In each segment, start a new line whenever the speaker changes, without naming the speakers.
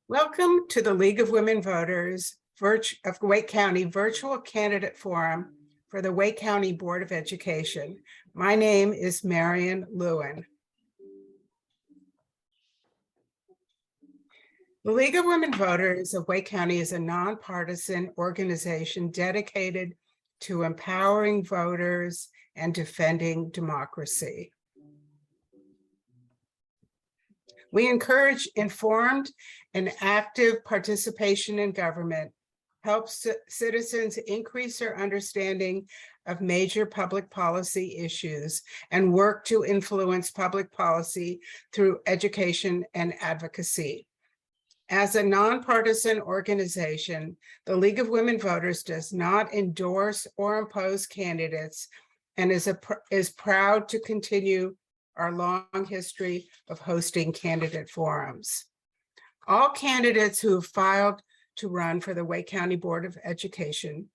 Welcome to the League of Women Voters of Wake County Virtual Candidate Forum for the Wake County Board of Education. My name is Marion Lewin. The League of Women Voters of Wake County is a nonpartisan organization dedicated to empowering voters and defending democracy. We encourage informed and active participation in government, helps citizens increase their understanding of major public policy issues, and work to influence public policy through education and advocacy. As a nonpartisan organization, the League of Women Voters does not endorse or impose candidates and is proud to continue our long history of hosting candidate forums. All candidates who have filed to run for the Wake County Board of Education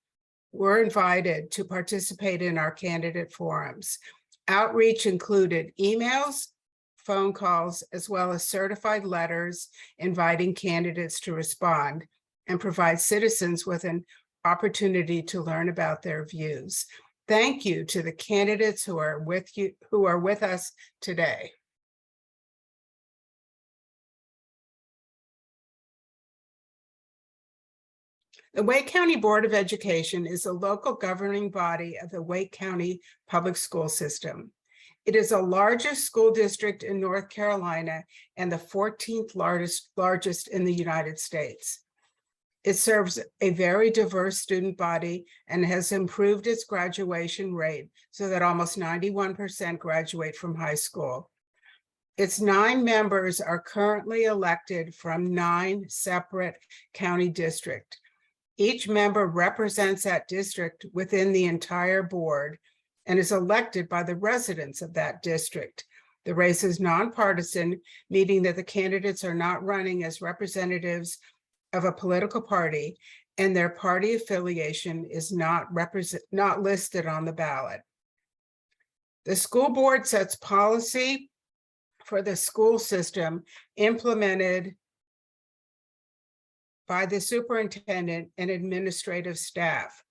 were invited to participate in our candidate forums. Outreach included emails, phone calls, as well as certified letters inviting candidates to respond and provide citizens with an opportunity to learn about their views. Thank you to the candidates who are with us today. The Wake County Board of Education is a local governing body of the Wake County Public School System. It is the largest school district in North Carolina and the 14th largest in the United States. It serves a very diverse student body and has improved its graduation rate so that almost 91% graduate from high school. Its 9 members are currently elected from 9 separate county districts. Each member represents that district within the entire board and is elected by the residents of that district. The race is nonpartisan, meaning that the candidates are not running as representatives of a political party, and their party affiliation is not listed on the ballot. The school board sets policy for the school system implemented by the superintendent and administrative staff.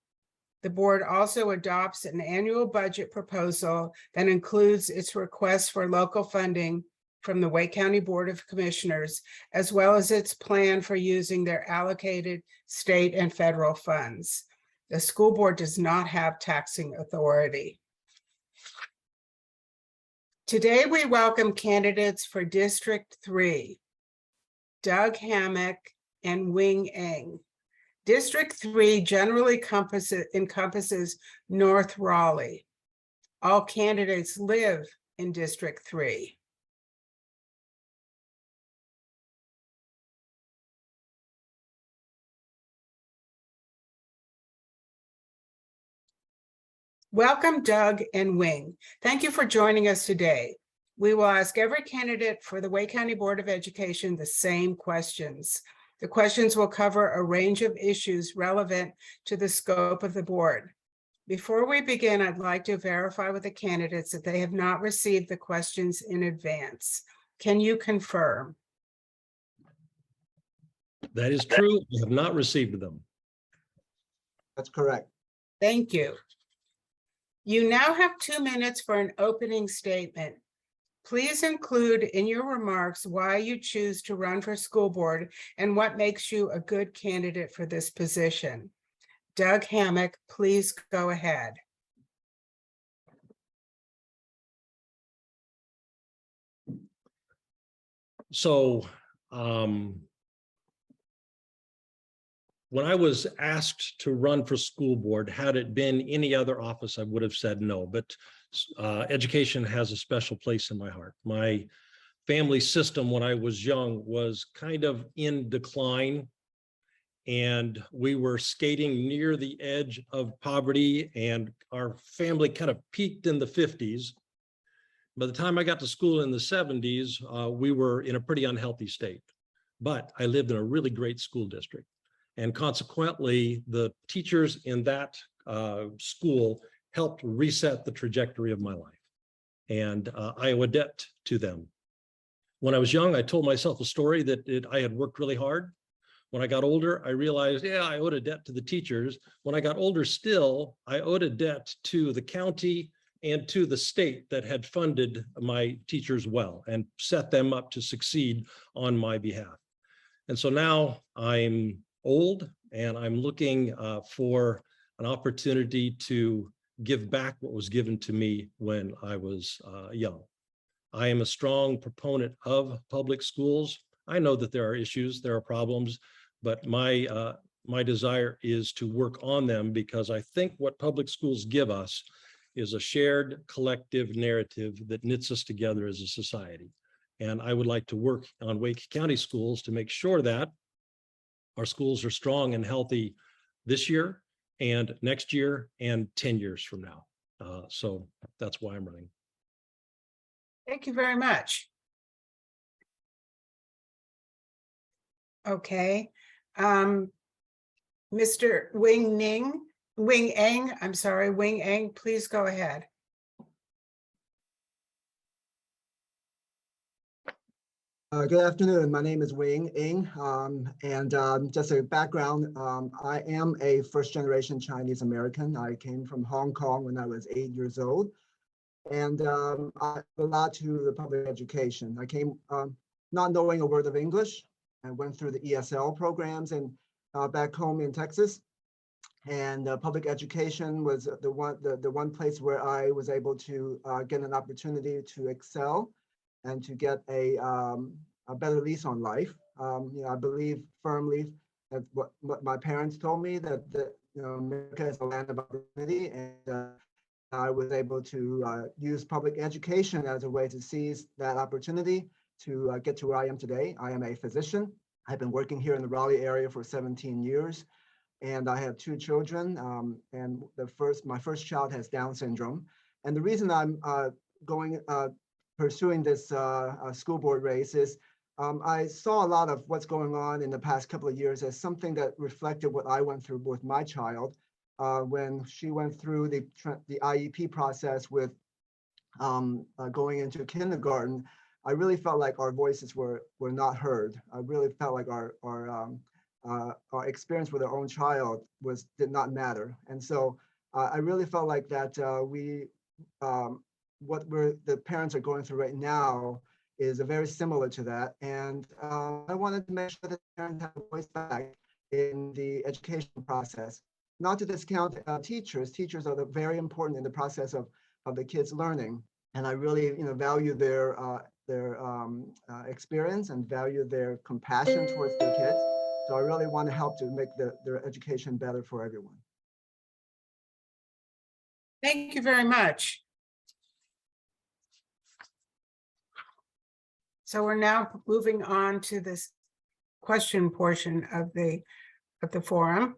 The board also adopts an annual budget proposal that includes its request for local funding from the Wake County Board of Commissioners, as well as its plan for using their allocated state and federal funds. The school board does not have taxing authority. Today, we welcome candidates for District 3, Doug Hammock and Wing Eng. District 3 generally encompasses North Raleigh. All candidates live in District 3. Welcome, Doug and Wing. Thank you for joining us today. We will ask every candidate for the Wake County Board of Education the same questions. The questions will cover a range of issues relevant to the scope of the board. Before we begin, I'd like to verify with the candidates that they have not received the questions in advance. Can you confirm?
That is true. We have not received them.
That's correct.
Thank you. You now have 2 minutes for an opening statement. Please include in your remarks why you choose to run for school board and what makes you a good candidate for this position. Doug Hammock, please go ahead.
So when I was asked to run for school board, had it been any other office, I would have said no, but education has a special place in my heart. My family system when I was young was kind of in decline, and we were skating near the edge of poverty, and our family kind of peaked in the 50s. By the time I got to school in the 70s, we were in a pretty unhealthy state, but I lived in a really great school district. And consequently, the teachers in that school helped reset the trajectory of my life. And I owe a debt to them. When I was young, I told myself a story that I had worked really hard. When I got older, I realized, yeah, I owed a debt to the teachers. When I got older still, I owed a debt to the county and to the state that had funded my teachers well and set them up to succeed on my behalf. And so now I'm old and I'm looking for an opportunity to give back what was given to me when I was young. I am a strong proponent of public schools. I know that there are issues, there are problems, but my desire is to work on them because I think what public schools give us is a shared collective narrative that knits us together as a society. And I would like to work on Wake County schools to make sure that our schools are strong and healthy this year and next year and 10 years from now. So that's why I'm running.
Thank you very much. Okay. Mr. Wing Eng, I'm sorry, Wing Eng, please go ahead.
Good afternoon. My name is Wing Ing, just a background, I am a first-generation Chinese American. I came from Hong Kong when I was 8 years old, and I owe a lot to the public education. I came not knowing a word of English. I went through the ESL programs and back home in Texas, and public education was the one place where I was able to get an opportunity to excel and to get a better lease on life. I believe firmly that what my parents told me, that America is a land of opportunity, and I was able to use public education as a way to seize that opportunity to get to where I am today. I am a physician. I've been working here in the Raleigh area for 17 years, and I have 2 children. And my first child has Down syndrome. And the reason I'm pursuing this school board race is I saw a lot of what's going on in the past couple of years as something that reflected what I went through with my child when she went through the IEP process with going into kindergarten. I really felt like our voices were not heard. I really felt like our experience with our own child did not matter. And so I really felt like that the parents are going through right now is very similar to that. And I wanted to make sure that parents have a voice back in the education process. Not to discount teachers. Teachers are very important in the process of the kids learning. And I really value their experience and value their compassion towards their kids. So I really want to help to make their education better for everyone.
Thank you very much. So we're now moving on to this question portion of the forum.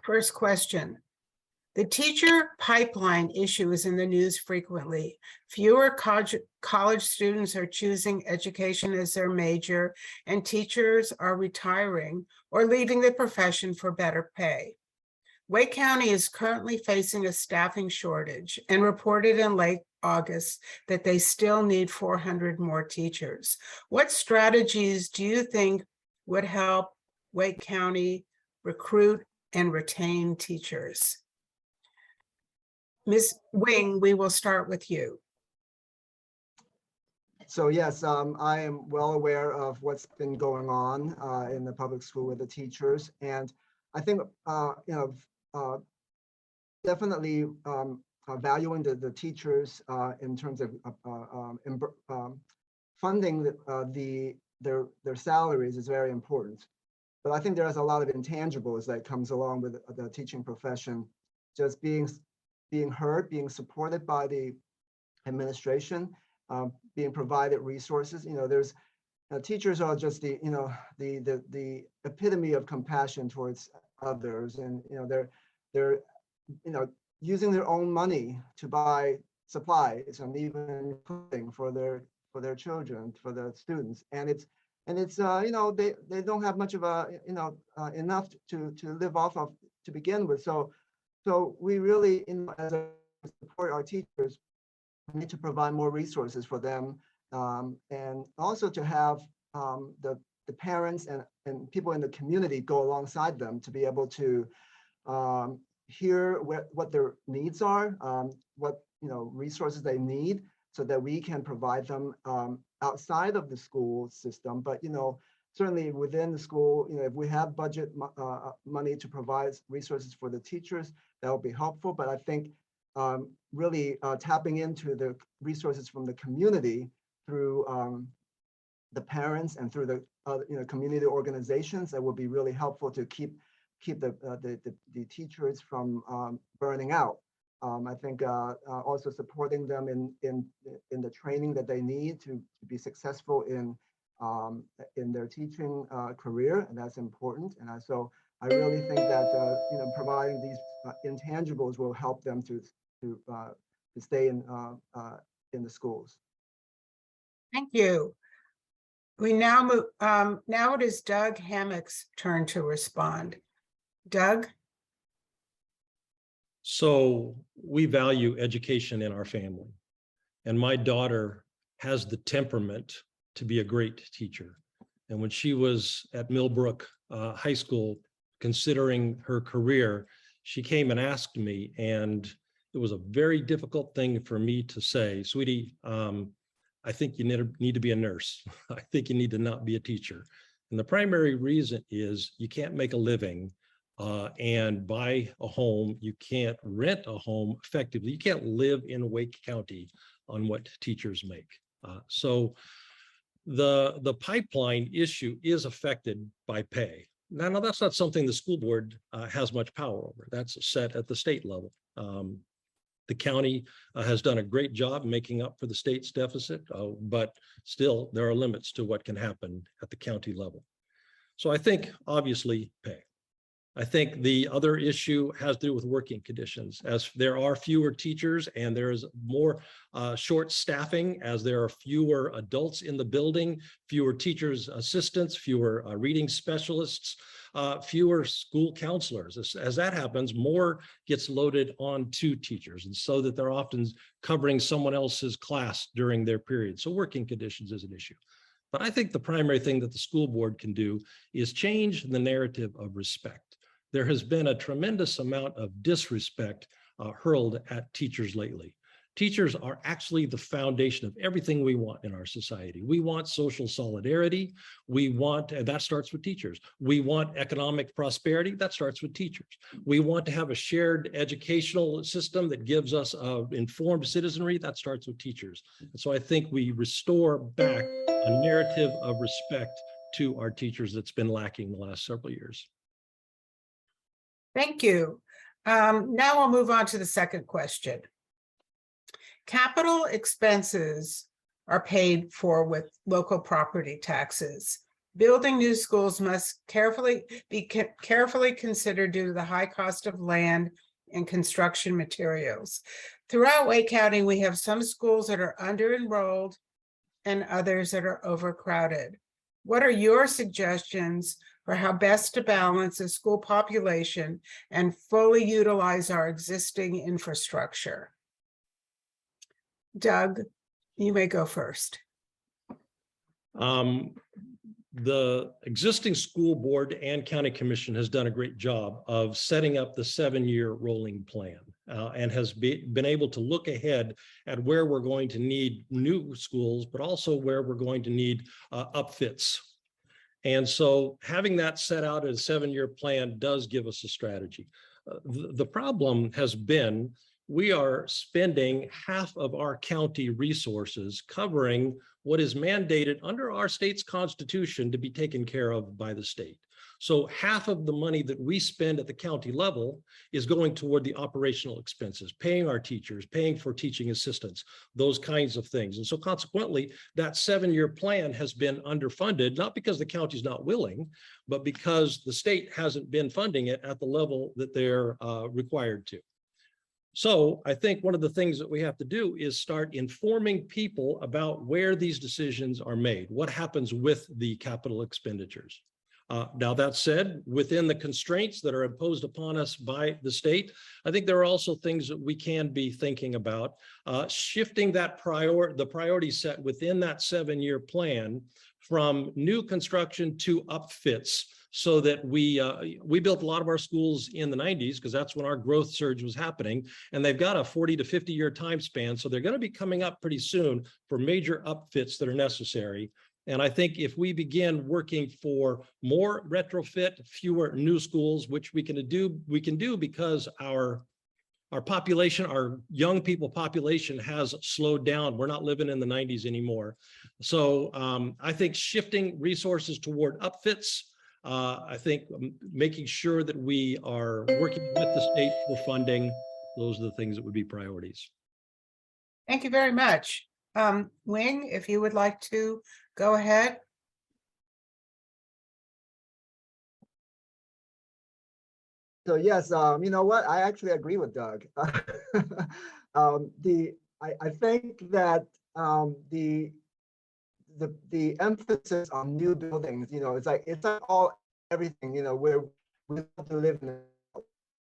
First question. The teacher pipeline issue is in the news frequently. Fewer college students are choosing education as their major, and teachers are retiring or leaving the profession for better pay. Wake County is currently facing a staffing shortage and reported in late August that they still need 400 more teachers. What strategies do you think would help Wake County recruit and retain teachers? Ms. Wing, we will start with you.
So yes, I am well aware of what's been going on in the public school with the teachers, and I think definitely valuing the teachers in terms of funding their salaries is very important. But I think there's a lot of intangibles that comes along with the teaching profession, just being heard, being supported by the administration, being provided resources. There's teachers are just the epitome of compassion towards others, and they're using their own money to buy supplies and even clothing for their children, for the students, and it's they don't have much of enough to live off of to begin with. So we really, as a support our teachers, need to provide more resources for them and also to have the parents and people in the community go alongside them to be able to hear what their needs are, what resources they need, so that we can provide them outside of the school system. But certainly within the school, if we have budget money to provide resources for the teachers, that will be helpful. But I think really tapping into the resources from the community through the parents and through the community organizations, that will be really helpful to keep the teachers from burning out. I think also supporting them in the training that they need to be successful in their teaching career, and that's important. And so I really think that providing these intangibles will help them to stay in the schools.
Thank you. We now move. Now it is Doug Hammock's turn to respond. Doug?
So we value education in our family, and my daughter has the temperament to be a great teacher. And when she was at Millbrook High School, considering her career, she came and asked me, and it was a very difficult thing for me to say, sweetie, I think you need to be a nurse. I think you need to not be a teacher. And the primary reason is you can't make a living and buy a home. You can't rent a home effectively. You can't live in Wake County on what teachers make. So the pipeline issue is affected by pay. Now that's not something the school board has much power over. That's set at the state level. The county has done a great job making up for the state's deficit, but still there are limits to what can happen at the county level. So I think obviously pay. I think the other issue has to do with working conditions. As there are fewer teachers and there is more short staffing, as there are fewer adults in the building, fewer teachers assistants, fewer reading specialists, fewer school counselors. As that happens, more gets loaded onto teachers, and so that they're often covering someone else's class during their period. So working conditions is an issue. But I think the primary thing that the school board can do is change the narrative of respect. There has been a tremendous amount of disrespect hurled at teachers lately. Teachers are actually the foundation of everything we want in our society. We want social solidarity. We want, and that starts with teachers. We want economic prosperity. That starts with teachers. We want to have a shared educational system that gives us informed citizenry. That starts with teachers. And so I think we restore back a narrative of respect to our teachers that's been lacking the last several years.
Thank you. Now we'll move on to the second question. Capital expenses are paid for with local property taxes. Building new schools must be carefully considered due to the high cost of land and construction materials. Throughout Wake County, we have some schools that are under-enrolled and others that are overcrowded. What are your suggestions for how best to balance the school population and fully utilize our existing infrastructure? Doug, you may go first.
The existing school board and county commission has done a great job of setting up the 7-year rolling plan and has been able to look ahead at where we're going to need new schools, but also where we're going to need upfits. And so having that set out as a 7-year plan does give us a strategy. The problem has been we are spending half of our county resources covering what is mandated under our state's constitution to be taken care of by the state. So half of the money that we spend at the county level is going toward the operational expenses, paying our teachers, paying for teaching assistants, those kinds of things. And so consequently, that 7-year plan has been underfunded, not because the county's not willing, but because the state hasn't been funding it at the level that they're required to. So I think one of the things that we have to do is start informing people about where these decisions are made, what happens with the capital expenditures. Now, that said, within the constraints that are imposed upon us by the state, I think there are also things that we can be thinking about. Shifting that the priority set within that 7-year plan from new construction to upfits, so that we built a lot of our schools in the 90s because that's when our growth surge was happening, and they've got a 40 to 50 year time span. So they're going to be coming up pretty soon for major upfits that are necessary. And I think if we begin working for more retrofit, fewer new schools, which we can do because our population, our young people population has slowed down. We're not living in the 90s anymore. So I think shifting resources toward upfits, I think making sure that we are working with the state for funding, those are the things that would be priorities.
Thank you very much. Wing, if you would like to go ahead.
So yes, you know what? I actually agree with Doug. I think that the emphasis on new buildings, it's like everything, where we have to live in.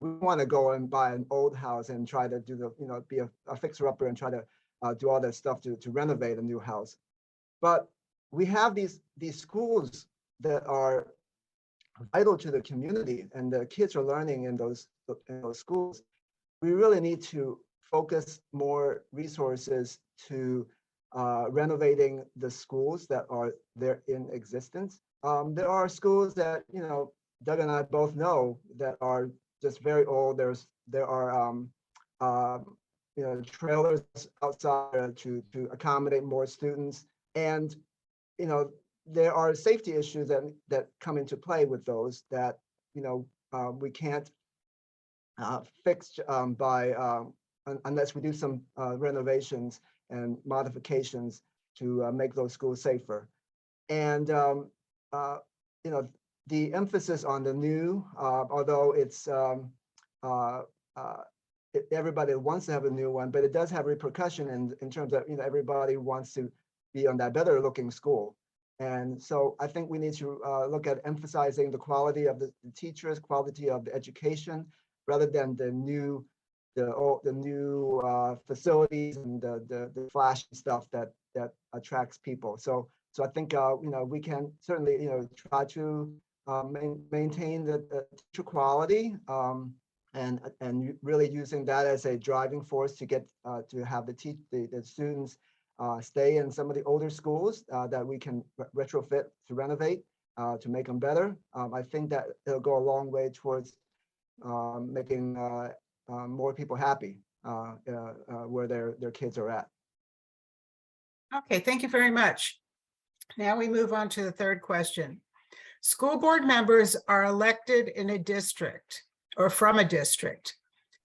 We want to go and buy an old house and try to do be a fixer-upper and try to do all that stuff to renovate a new house. But we have these schools that are vital to the community, and the kids are learning in those schools. We really need to focus more resources to renovating the schools that are there in existence. There are schools that Doug and I both know that are just very old. There are trailers outside to accommodate more students, and there are safety issues that come into play with those that we can't fix by unless we do some renovations and modifications to make those schools safer. And the emphasis on the new, although it's everybody wants to have a new one, but it does have repercussion in terms of everybody wants to be on that better looking school. And so I think we need to look at emphasizing the quality of the teachers, quality of the education, rather than the new facilities and the flashy stuff that attracts people. So I think we can certainly try to maintain the teacher quality, and really using that as a driving force to get to have the students stay in some of the older schools that we can retrofit to renovate to make them better. I think that it'll go a long way towards making more people happy where their kids are at.
Okay, thank you very much. Now we move on to the third question. School board members are elected in a district or from a district,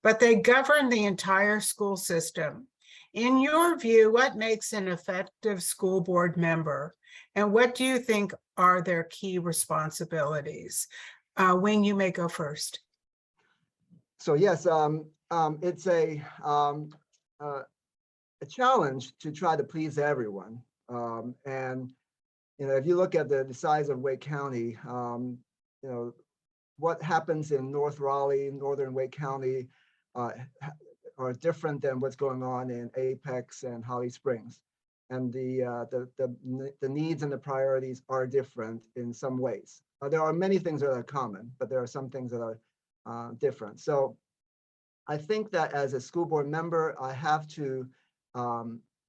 but they govern the entire school system. In your view, what makes an effective school board member, and what do you think are their key responsibilities? Wing, you may go first.
So yes, it's a challenge to try to please everyone. And if you look at the size of Wake County, what happens in North Raleigh, Northern Wake County, are different than what's going on in Apex and Holly Springs, and the needs and the priorities are different in some ways. There are many things that are common, but there are some things that are different. So I think that as a school board member, I have to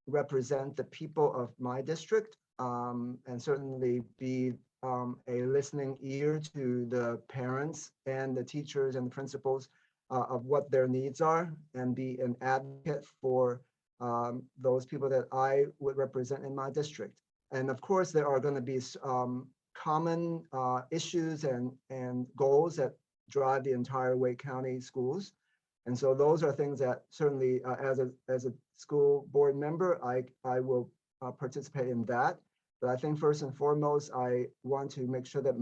represent the people of my district, and certainly be a listening ear to the parents and the teachers and the principals of what their needs are, and be an advocate for those people that I would represent in my district. And of course, there are going to be common issues and goals that drive the entire Wake County schools. And so those are things that certainly as a school board member, I will participate in that. But I think first and foremost, I want to make sure that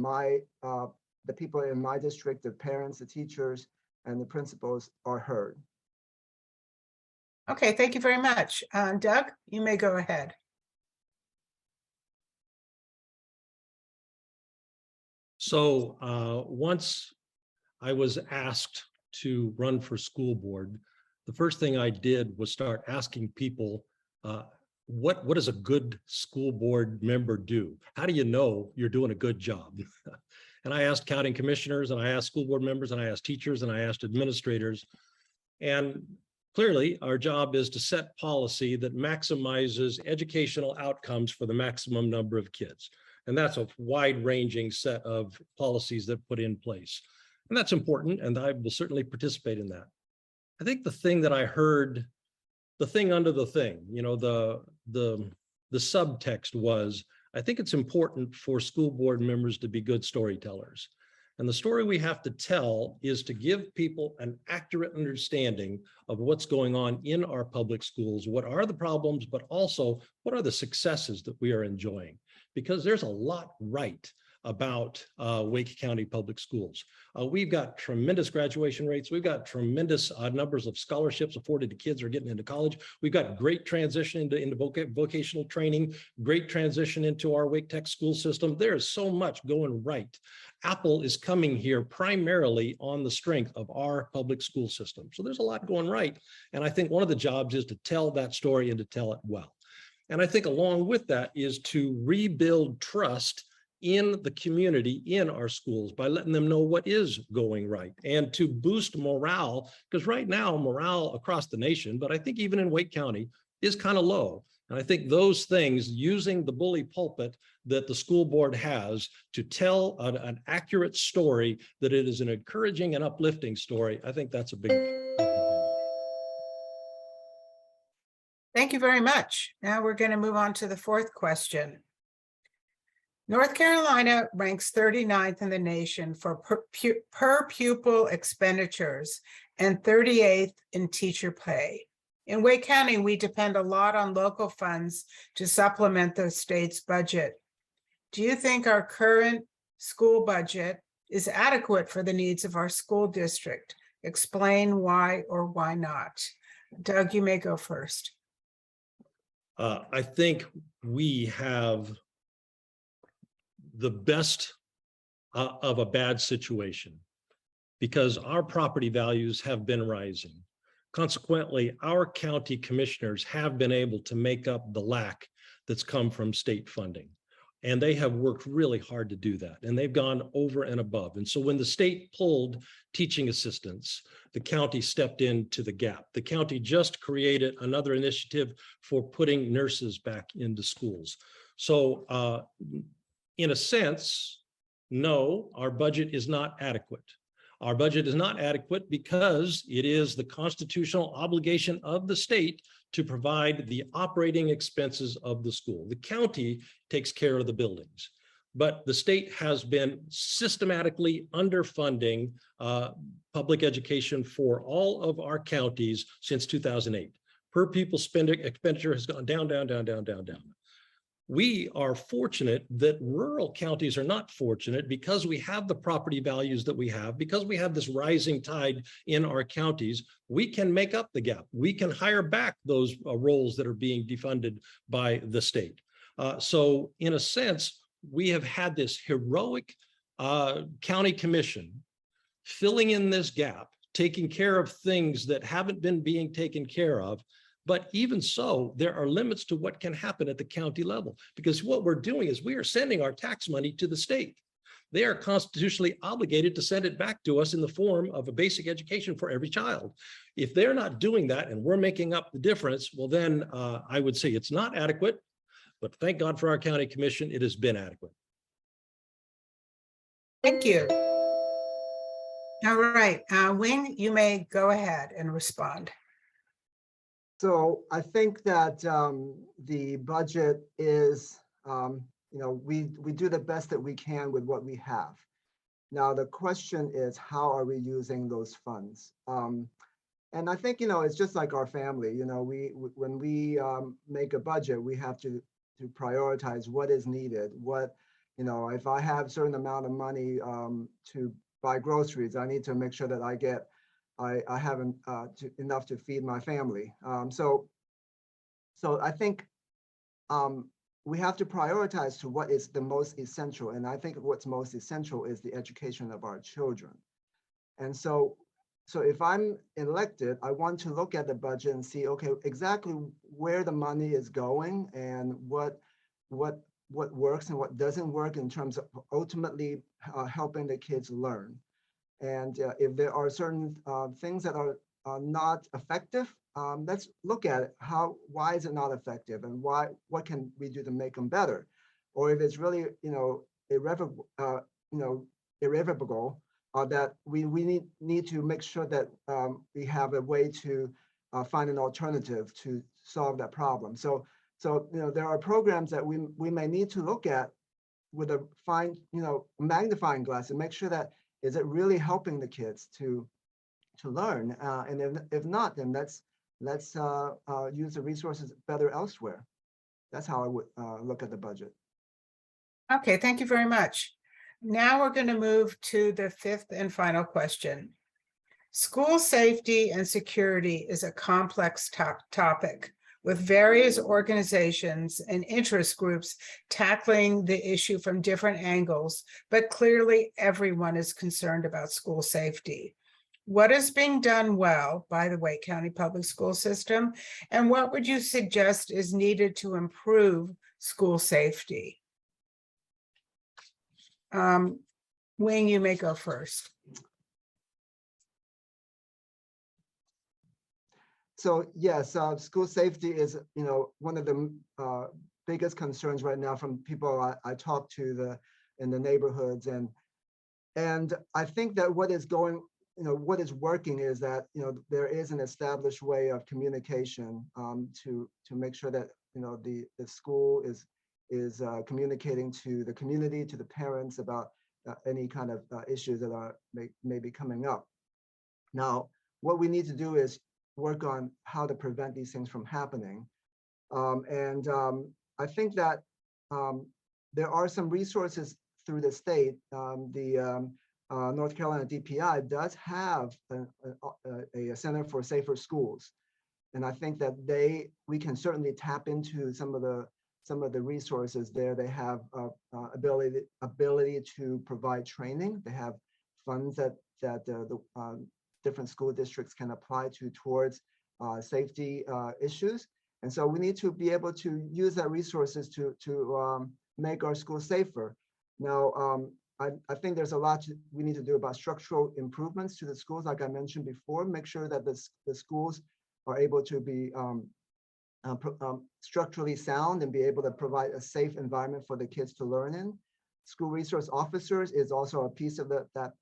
the people in my district, the parents, the teachers, and the principals are heard.
Okay, thank you very much. Doug, you may go ahead.
Once I was asked to run for school board, the first thing I did was start asking people, what does a good school board member do? How do you know you're doing a good job? And I asked county commissioners, and I asked school board members, and I asked teachers, and I asked administrators. And clearly, our job is to set policy that maximizes educational outcomes for the maximum number of kids. And that's a wide-ranging set of policies that put in place. And that's important, and I will certainly participate in that. I think the thing that I heard, the thing under the thing, you know, the subtext was, I think it's important for school board members to be good storytellers. And the story we have to tell is to give people an accurate understanding of what's going on in our public schools, what are the problems, but also what are the successes that we are enjoying. Because there's a lot right about Wake County Public Schools. We've got tremendous graduation rates. We've got tremendous numbers of scholarships afforded to kids who are getting into college. We've got great transition into vocational training, great transition into our Wake Tech school system. There is so much going right. Apple is coming here primarily on the strength of our public school system. So there's a lot going right. And I think one of the jobs is to tell that story and to tell it well. And I think along with that is to rebuild trust in the community, in our schools, by letting them know what is going right and to boost morale, because right now morale across the nation, but I think even in Wake County, is kind of low. And I think those things, using the bully pulpit that the school board has to tell an accurate story, that it is an encouraging and uplifting story, I think that's a big.
Thank you very much. Now we're going to move on to the fourth question. North Carolina ranks 39th in the nation for per pupil expenditures and 38th in teacher pay. In Wake County, we depend a lot on local funds to supplement the state's budget. Do you think our current school budget is adequate for the needs of our school district? Explain why or why not. Doug, you may go first.
I think we have the best of a bad situation because our property values have been rising. Consequently, our county commissioners have been able to make up the lack that's come from state funding. And they have worked really hard to do that. And they've gone over and above. And so when the state pulled teaching assistants, the county stepped into the gap. The county just created another initiative for putting nurses back into schools. So in a sense, no, our budget is not adequate. Our budget is not adequate because it is the constitutional obligation of the state to provide the operating expenses of the school. The county takes care of the buildings, but the state has been systematically underfunding public education for all of our counties since 2008. Per pupil expenditure has gone down, down, down, down, down, down. We are fortunate that rural counties are not fortunate because we have the property values that we have, because we have this rising tide in our counties. We can make up the gap. We can hire back those roles that are being defunded by the state. So in a sense, we have had this heroic county commission filling in this gap, taking care of things that haven't been being taken care of. But even so, there are limits to what can happen at the county level, because what we're doing is we are sending our tax money to the state. They are constitutionally obligated to send it back to us in the form of a basic education for every child. If they're not doing that and we're making up the difference, well, then I would say it's not adequate, but thank God for our county commission, it has been adequate.
Thank you. All right, Wing, you may go ahead and respond.
So I think that the budget is, we do the best that we can with what we have. Now, the question is, how are we using those funds? And I think, it's just like our family, when we make a budget, we have to prioritize what is needed. If I have a certain amount of money to buy groceries, I need to make sure that I have enough to feed my family. So I think we have to prioritize to what is the most essential. And I think what's most essential is the education of our children. And so if I'm elected, I want to look at the budget and see, okay, exactly where the money is going and what works and what doesn't work in terms of ultimately helping the kids learn. And if there are certain things that are not effective, let's look at it. Why is it not effective, and what can we do to make them better? Or if it's really, irrevocable, that we need to make sure that we have a way to find an alternative to solve that problem. So there are programs that we may need to look at with a fine, magnifying glass and make sure that is it really helping the kids to learn, and if not, then let's use the resources better elsewhere. That's how I would look at the budget.
Okay, thank you very much. Now we're going to move to the fifth and final question. School safety and security is a complex topic with various organizations and interest groups tackling the issue from different angles, but clearly everyone is concerned about school safety. What is being done well by the Wake County Public School System, and what would you suggest is needed to improve school safety? Wing, you may go first.
So yes, school safety is, one of the biggest concerns right now from people I talk to in the neighborhoods, and I think that what is working is that there is an established way of communication to make sure that the school is communicating to the community, to the parents about any kind of issues that may be coming up. Now, what we need to do is work on how to prevent these things from happening. I think that there are some resources through the state. North Carolina DPI does have a Center for Safer Schools. And I think that we can certainly tap into some of the resources there. They have ability to provide training. They have funds that the different school districts can apply towards safety issues. And so we need to be able to use that resources to make our schools safer. Now, I think there's a lot we need to do about structural improvements to the schools, like I mentioned before, make sure that the schools are able to be structurally sound and be able to provide a safe environment for the kids to learn in. School resource officers is also a piece of that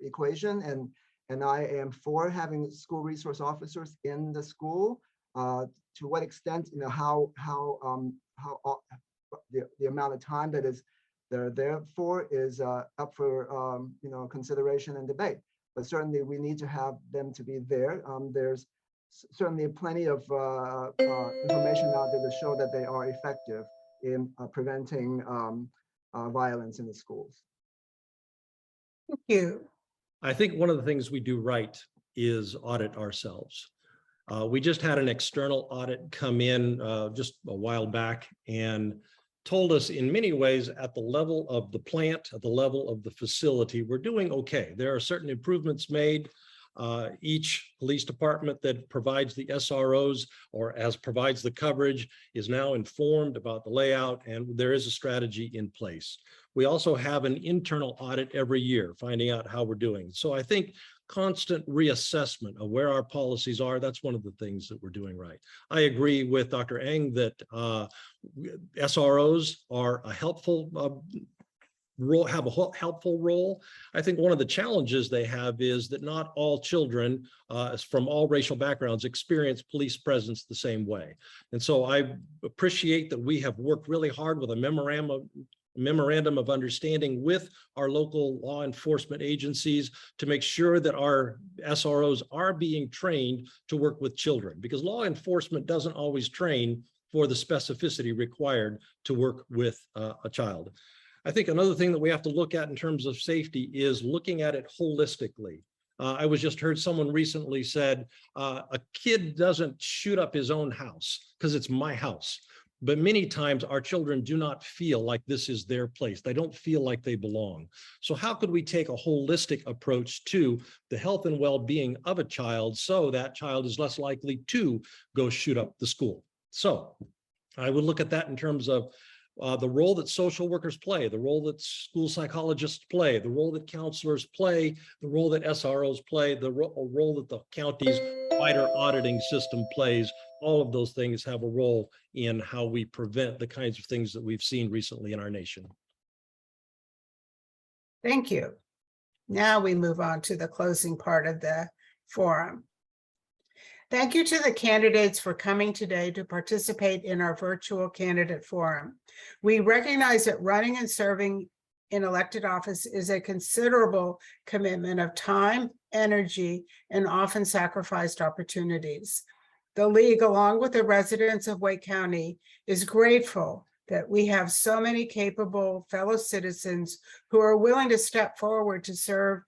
equation, and I am for having school resource officers in the school. To what extent, how the amount of time that they're there for is up for consideration and debate. But certainly we need to have them to be there. There's certainly plenty of information out there to show that they are effective in preventing violence in the schools.
Thank you.
I think one of the things we do right is audit ourselves. We just had an external audit come in just a while back and told us in many ways at the level of the plant, at the level of the facility, we're doing okay. There are certain improvements made. Each police department that provides the SROs or provides the coverage is now informed about the layout, and there is a strategy in place. We also have an internal audit every year, finding out how we're doing. So I think constant reassessment of where our policies are, that's one of the things that we're doing right. I agree with Dr. Eng that SROs are a helpful have a helpful role. I think one of the challenges they have is that not all children from all racial backgrounds experience police presence the same way. And so I appreciate that we have worked really hard with a memorandum of understanding with our local law enforcement agencies to make sure that our SROs are being trained to work with children, because law enforcement doesn't always train for the specificity required to work with a child. I think another thing that we have to look at in terms of safety is looking at it holistically. I was just heard someone recently said, a kid doesn't shoot up his own house because it's my house. But many times our children do not feel like this is their place. They don't feel like they belong. So how could we take a holistic approach to the health and well-being of a child so that child is less likely to go shoot up the school? So I would look at that in terms of the role that social workers play, the role that school psychologists play, the role that counselors play, the role that SROs play, the role that the county's wider auditing system plays. All of those things have a role in how we prevent the kinds of things that we've seen recently in our nation.
Thank you. Now we move on to the closing part of the forum. Thank you to the candidates for coming today to participate in our virtual candidate forum. We recognize that running and serving in elected office is a considerable commitment of time, energy, and often sacrificed opportunities. The League, along with the residents of Wake County, is grateful that we have so many capable fellow citizens who are willing to step forward to serve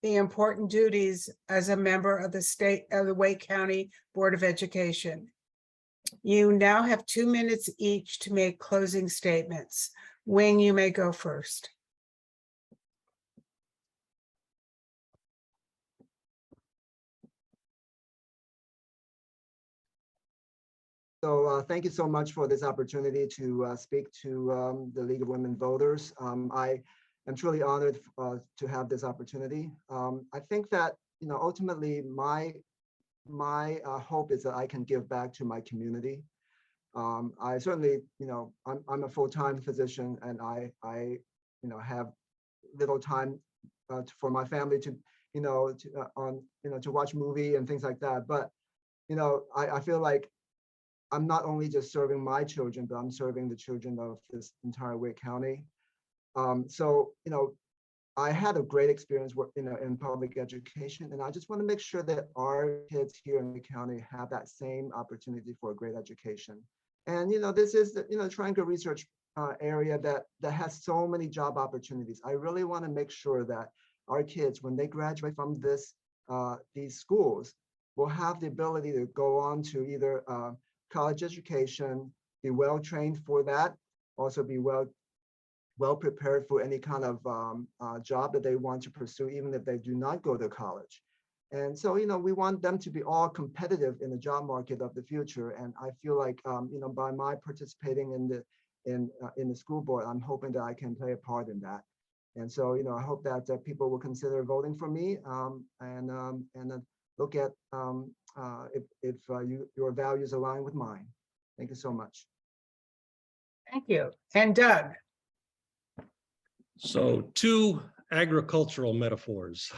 the important duties as a member of the Wake County Board of Education. You now have 2 minutes each to make closing statements. Wing, you may go first.
So thank you so much for this opportunity to speak to the League of Women Voters. I am truly honored to have this opportunity. I think that, ultimately my hope is that I can give back to my community. I certainly, I'm a full-time physician, and I have little time for my family to, to watch movie and things like that. But, I feel like I'm not only just serving my children, but I'm serving the children of this entire Wake County. So, I had a great experience in public education, and I just want to make sure that our kids here in the county have that same opportunity for a great education. And, this is the, triangle research area that has so many job opportunities. I really want to make sure that our kids, when they graduate from these schools, will have the ability to go on to either college education, be well-trained for that, also be well prepared for any kind of job that they want to pursue, even if they do not go to college. And so, we want them to be all competitive in the job market of the future. And I feel like, by my participating in the school board, I'm hoping that I can play a part in that. And so, I hope that people will consider voting for me and look at if your values align with mine. Thank you so much.
Thank you. And Doug.
So 2 agricultural metaphors.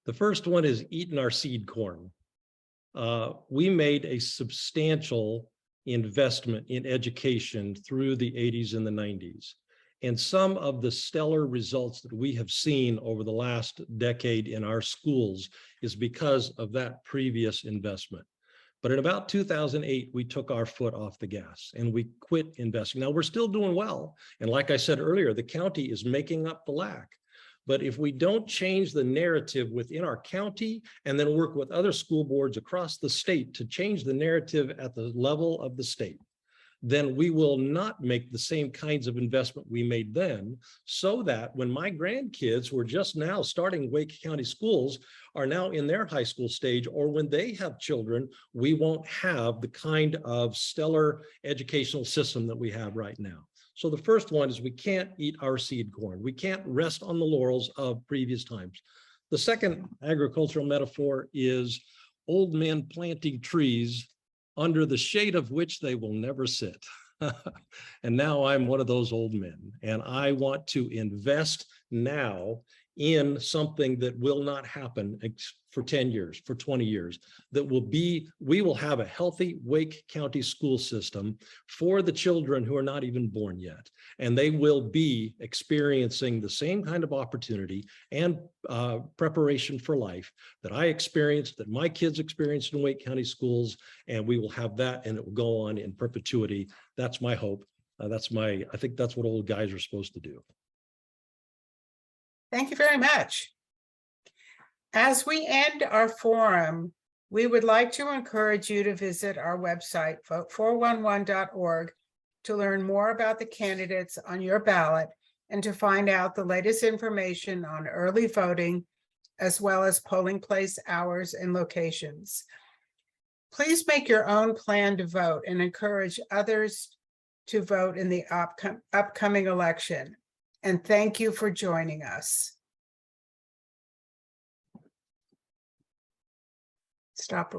The first one is eating our seed corn. We made a substantial investment in education through the 80s and the 90s. And some of the stellar results that we have seen over the last decade in our schools is because of that previous investment. But in about 2008, we took our foot off the gas and we quit investing. Now we're still doing well. And like I said earlier, the county is making up the lack. But if we don't change the narrative within our county and then work with other school boards across the state to change the narrative at the level of the state, then we will not make the same kinds of investment we made then, so that when my grandkids who are just now starting Wake County schools are now in their high school stage, or when they have children, we won't have the kind of stellar educational system that we have right now. So the first one is we can't eat our seed corn. We can't rest on the laurels of previous times. The second agricultural metaphor is old men planting trees under the shade of which they will never sit. And now I'm one of those old men, and I want to invest now in something that will not happen for 10 years, for 20 years, we will have a healthy Wake County school system for the children who are not even born yet. And they will be experiencing the same kind of opportunity and preparation for life that I experienced, that my kids experienced in Wake County schools, and we will have that, and it will go on in perpetuity. That's my hope. I think that's what old guys are supposed to do.
Thank you very much. As we end our forum, we would like to encourage you to visit our website, vote411.org, to learn more about the candidates on your ballot and to find out the latest information on early voting, as well as polling place hours and locations. Please make your own plan to vote and encourage others to vote in the upcoming election. And thank you for joining us. Stop.